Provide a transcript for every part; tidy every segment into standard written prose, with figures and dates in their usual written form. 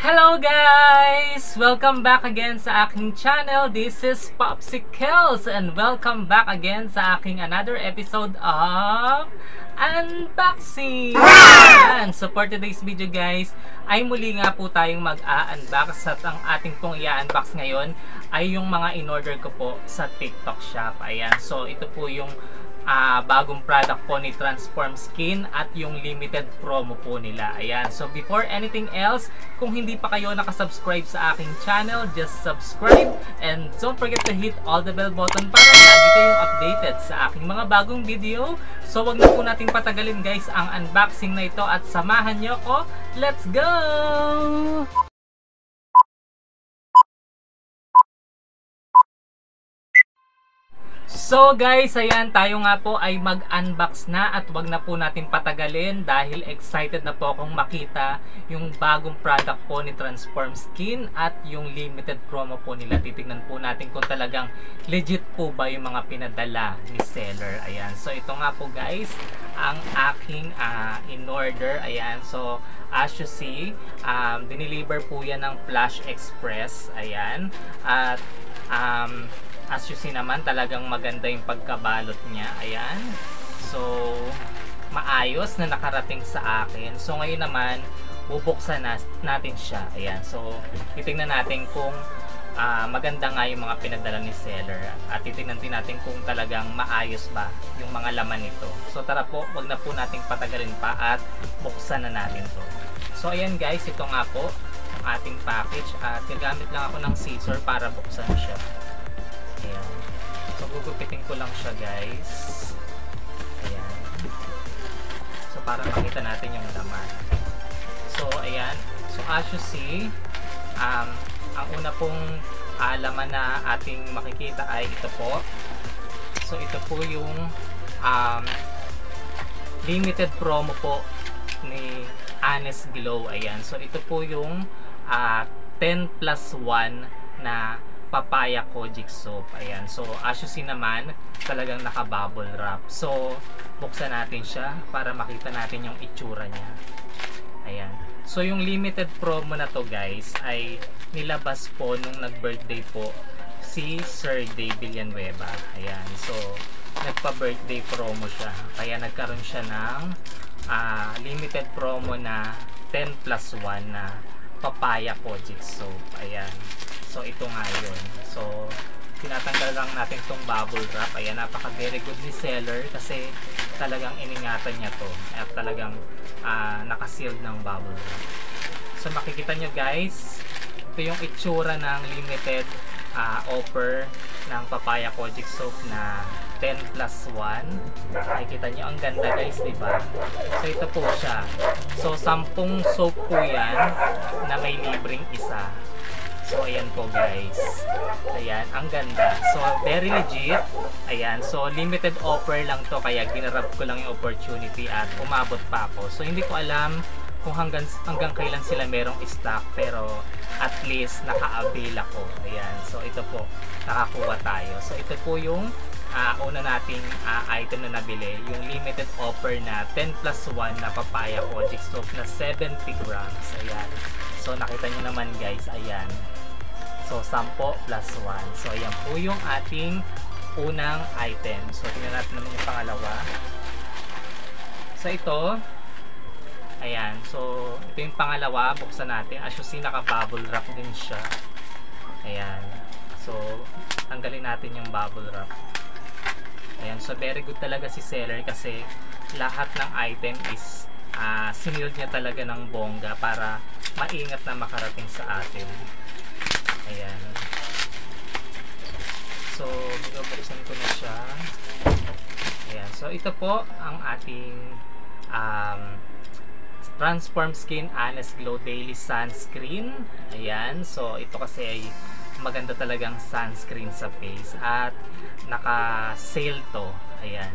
Hello guys! Welcome back again sa aking channel. This is Popsicles and welcome back again sa aking another episode of unboxing. And so for today's video guys, ay muli nga po tayong mag-a-unbox at ang ating pong i-unbox ngayon ay yung mga in-order ko po sa TikTok shop. Ayan, so ito po yung bagong product po ni Transform Skin at yung limited promo po nila. Ayan. So before anything else, kung hindi pa kayo nakasubscribe sa aking channel, just subscribe and don't forget to hit all the bell button para lagi kayong updated sa aking mga bagong video. So wag na po nating patagalin guys ang unboxing na ito at samahan nyo ko. Let's go! So guys, ayan, tayo nga po ay mag-unbox na at wag na po natin patagalin dahil excited na po akong makita yung bagong product po ni Transform Skin at yung limited promo po nila. Titignan po natin kung talagang legit po ba yung mga pinadala ni seller. Ayan, so ito nga po guys ang aking in-order. Ayan, so as you see, dineliver po yan ng Flash Express. Ayan, at as you see naman, talagang maganda yung pagkabalot niya. Ayan. So, maayos na nakarating sa akin. So, ngayon naman, bubuksan natin siya. Ayan. So, titingnan natin kung maganda nga yung mga pinadala ni seller. At titingnan din natin kung talagang maayos ba yung mga laman nito. So, tara po, wag na po nating patagalin pa at buksan na natin to. So, ayan guys, ito nga po ang ating package. At gagamit lang ako ng scissor para buksan siya. Ayan. So, gugupitin ko lang siya guys. Ayan. So, para makita natin yung laman. So, ayan. So, as you see, ang una pong laman na ating makikita ay ito po. So, ito po yung limited promo po ni Honest Glow. Ayan. So, ito po yung 10+1 na papaya kojic soap. Ayan. So, as you see naman, talagang naka-bubble wrap. So, buksan natin siya para makita natin yung itsura niya. Ayan. So, yung limited promo na to guys ay nilabas po nung nag-birthday po si Sir Day Villanueva. Ayan. So, nagpa-birthday promo siya. Kaya nagkaroon siya ng limited promo na 10+1 na papaya kojic soap. Ayan. So, ito nga yun. So, tinatanggal lang natin itong bubble wrap. Ayan, napaka very good ni seller kasi talagang iningatan niya to at talagang nakasealed ng bubble wrap. So, makikita nyo guys, ito yung itsura ng limited offer ng papaya kojic soap na 10+1. Makikita nyo, ang ganda guys, diba? So, ito po siya. So, 10 soap po yan na may libreng isa. So, ayan po guys. Ayan, ang ganda. So, very legit. Ayan, so limited offer lang to kaya ginarab ko lang yung opportunity at umabot pa ako. So, hindi ko alam kung hanggang kailan sila merong stock pero at least naka-avail ako. Ayan, so ito po, nakakuha tayo. So, ito po yung una nating item na nabili. Yung limited offer na 10+1 na papaya kojic soap na 70 grams. Ayan. So, nakita nyo naman guys, ayan. So, 10+1. So, ayan po yung ating unang item. So, tingnan natin naman yung pangalawa. So, ito. Ayan. So, ito yung pangalawa. Buksan natin. As you see, naka-bubble wrap din siya. Ayan. So, tanggalin natin yung bubble wrap. Ayan. So, very good talaga si seller kasi lahat ng item is siniled niya talaga ng bongga para maingat na makarating sa atin. Ayan. So, bubuksan ko na siya. Ayan. So, ito po ang ating Transform Skin Honest Glow Daily Sunscreen. Ayan. So, ito kasi ay maganda talagang sunscreen sa face at naka-sale to. Ayan.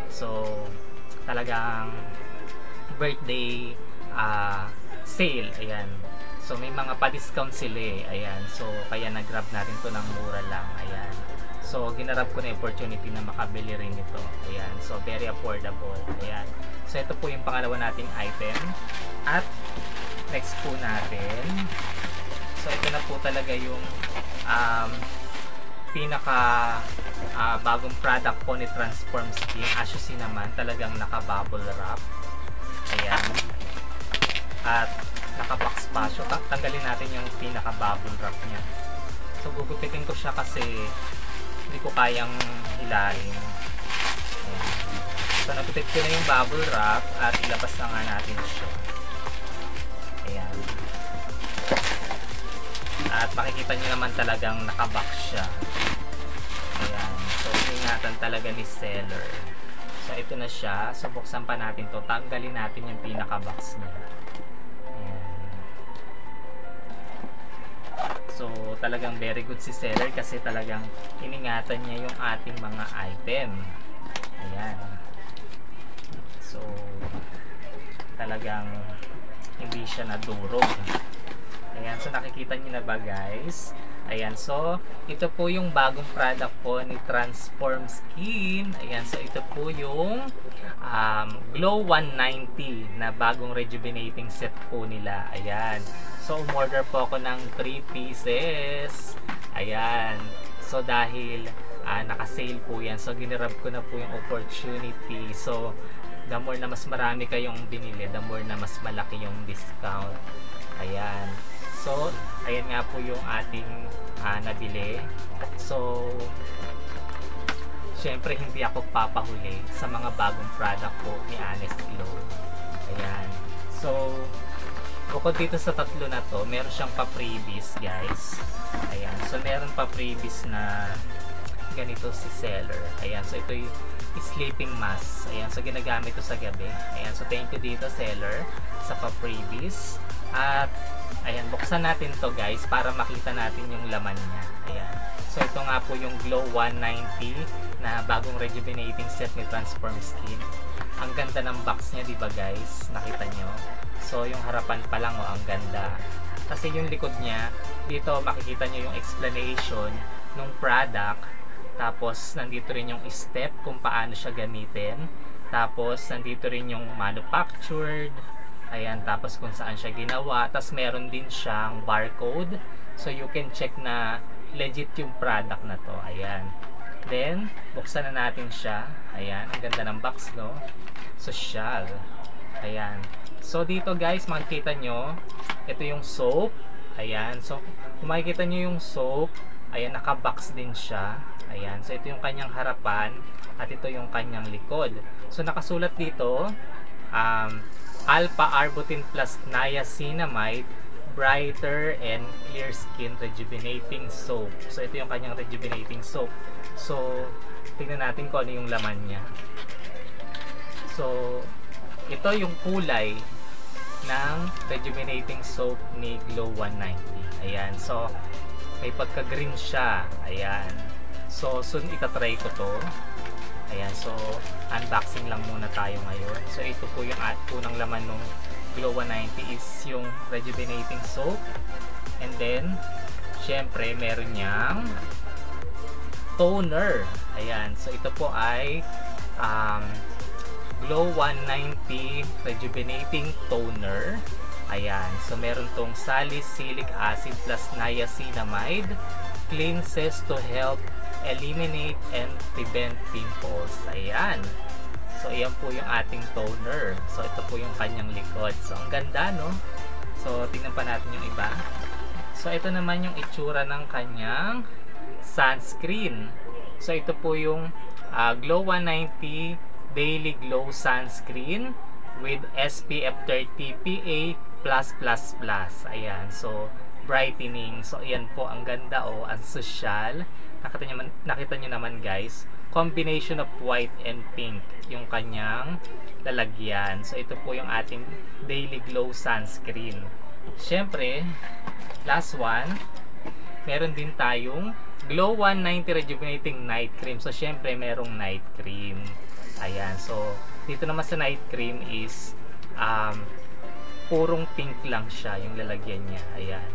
So, talagang birthday sale. Ayan. So, may mga pa-discount sila eh. Ayan. So, kaya nag-grab natin to ng mura lang. Ayan. So, ginarab ko na opportunity na makabili rin ito. Ayan. So, very affordable. Ayan. So, ito po yung pangalawa nating item. At next po natin. So ito na po talaga yung pinaka bagong product po ni Transform Skin. As you see naman, talagang naka-bubble wrap. Ayan. At naka-box pa. So tanggalin natin yung pinaka-bubble wrap niya. So gugupitin ko siya kasi hindi ko kayang hilahin. Ayan. So nagupit ko na yung bubble wrap at ilabas na nga natin siya. Ayan. At makikita nyo naman talagang nakabox siya. Ayan. So ingatan talaga ni seller. So ito na siya. So buksan pa natin to. Tanggalin natin yung pinaka-box niya. So, talagang very good si seller kasi talagang iningatan niya yung ating mga item. Ayan. So, talagang hindi siya nadurog. Ayan. So, nakikita niyo na ba guys? Ayan. So, ito po yung bagong product po ni Transform Skin. Ayan. So, ito po yung Glow 190 na bagong rejuvenating set po nila. Ayan. So, umorder po ako ng 3 pieces. Ayan. So, dahil naka-sale po yan. So, ginirab ko na po yung opportunity. So, the more na mas marami kayong binili, the more na mas malaki yung discount. Ayan. So, ayan nga po yung ating nabili. So, syempre hindi ako papahuli sa mga bagong product po ni Honest Glow. Ayan. So, bukod dito sa tatlo na to, meron siyang pa-freebies guys. Ayan. So, meron pa-freebies na ganito si seller. Ayan. So, ito yung sleeping mask. Ayan. So, ginagamit to sa gabi. Ayan. So, thank you dito seller sa pa-freebies. At, ayan. Buksan natin to guys para makita natin yung laman niya. Ayan. So, ito nga po yung Glow 190 na bagong rejuvenating set ni Transform Skin. Ang ganda ng box niya, diba guys? Nakita nyo? So, yung harapan pa lang, ang ganda. Kasi yung likod niya, dito makikita nyo yung explanation ng product. Tapos, nandito rin yung step kung paano siya gamitin. Tapos, nandito rin yung manufactured. Ayan, tapos kung saan siya ginawa. Tapos, meron din siyang barcode. So, you can check na legit yung product na to. Ayan. Then, buksan na natin siya. Ayan, ang ganda ng box, no? Social. Ayan. So, dito guys, makikita nyo, ito yung soap. Ayan. So, kung makikita nyo yung soap, ayan, naka-box din siya. Ayan. So, ito yung kanyang harapan at ito yung kanyang likod. So, nakasulat dito, Alpha Arbutin plus Niacinamide Brighter and Clear Skin Rejuvenating Soap. So, ito yung kanyang rejuvenating soap. So, tingnan natin kung ano yung laman niya. So, ito yung kulay ng rejuvenating soap ni Glow 190. Ayan. So, may pagka-green siya. Ayan. So, soon itatry ko to. Ayan. So, unboxing lang muna tayo ngayon. So, ito po yung unang laman ng Glow 190 is yung rejuvenating soap. And then, syempre, meron niyang toner. Ayan. So, ito po ay Glow 190 Rejuvenating Toner. Ayan. So, meron tong salicylic acid plus niacinamide. Cleanses to help eliminate and prevent pimples. Ayan. So, ayan po yung ating toner. So, ito po yung kanyang likod. So, ang ganda, no? So, tingnan pa natin yung iba. So, ito naman yung itsura ng kanyang sunscreen. So, ito po yung Glow 190 Daily Glow Sunscreen with SPF 30 PA+++. Ayan. So, brightening. So, ayan po. Ang ganda, oh. Ang social. Nakita nyo naman, guys. Combination of white and pink yung kanyang lalagyan. So, ito po yung ating Daily Glow Sunscreen. Siyempre, last one, meron din tayong Glow 190 Rejuvenating Night Cream. So, siyempre, merong night cream. Ayan. So, dito naman sa night cream is purong pink lang siya yung lalagyan niya. Ayan.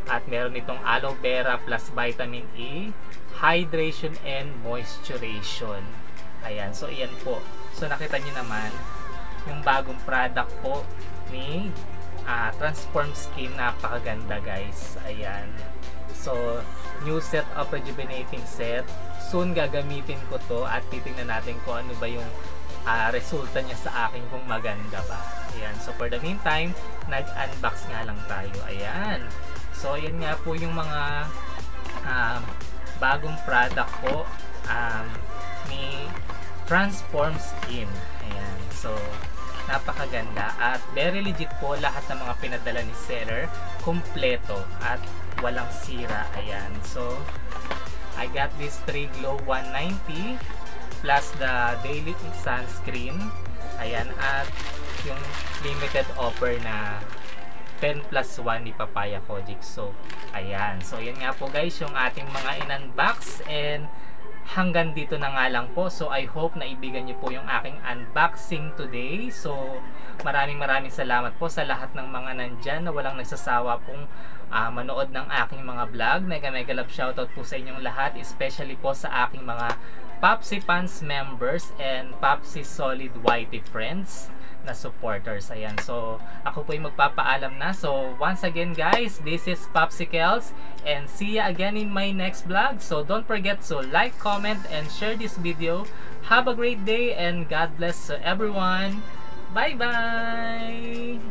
At meron itong aloe vera plus vitamin E, hydration and moisturization. Ayan. So, iyan po. So, nakita niyo naman yung bagong product po ni transform skin, napakaganda guys. Ayan. So, new set of rejuvenating set. Soon gagamitin ko to at titingnan natin kung ano ba yung resulta niya sa akin, kung maganda ba. Ayan. So, for the meantime, nag-unbox nga lang tayo. Ayan. So, ayan nga po yung mga bagong product ko ni Transform Skin. Ayan. So, napakaganda at very legit po lahat ng mga pinadala ni seller, kumpleto at walang sira. Ayan. So, I got this 3 Glow 190 plus the daily sunscreen. Ayan. At yung limited offer na 10 plus 1 ni Papaya Kojic Soap. Ayan. So, yan nga po guys yung ating mga in-unbox, and hanggang dito na nga lang po. So, I hope na ibigan niyo po yung aking unboxing today. So, maraming salamat po sa lahat ng mga nandyan na walang nagsasawa pong manood ng aking mga vlog. Mega love shoutout po sa inyong lahat, especially po sa aking mga Popsi Fans members and Popsi Solid Whitey friends na supporters. Ayan. So, ako po yung magpapaalam na. So, once again guys, this is Popsicles and see ya again in my next vlog. So, don't forget to like, comment, and share this video. Have a great day and God bless everyone. Bye-bye!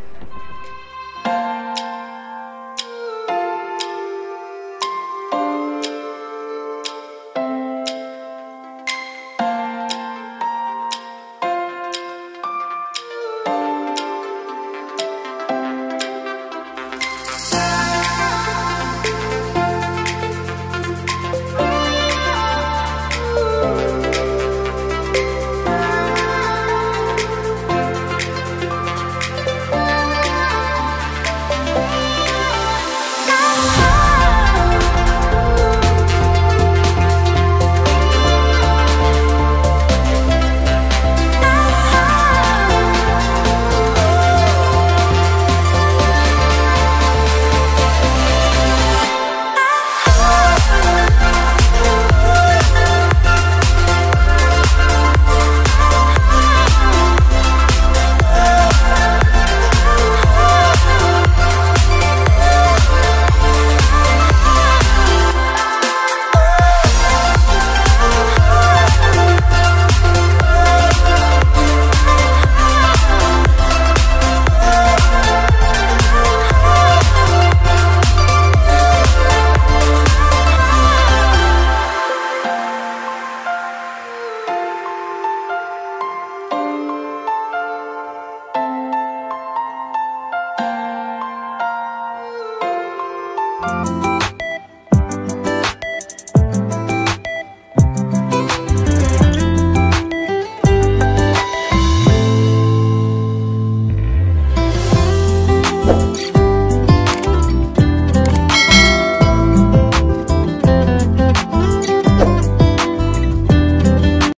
you.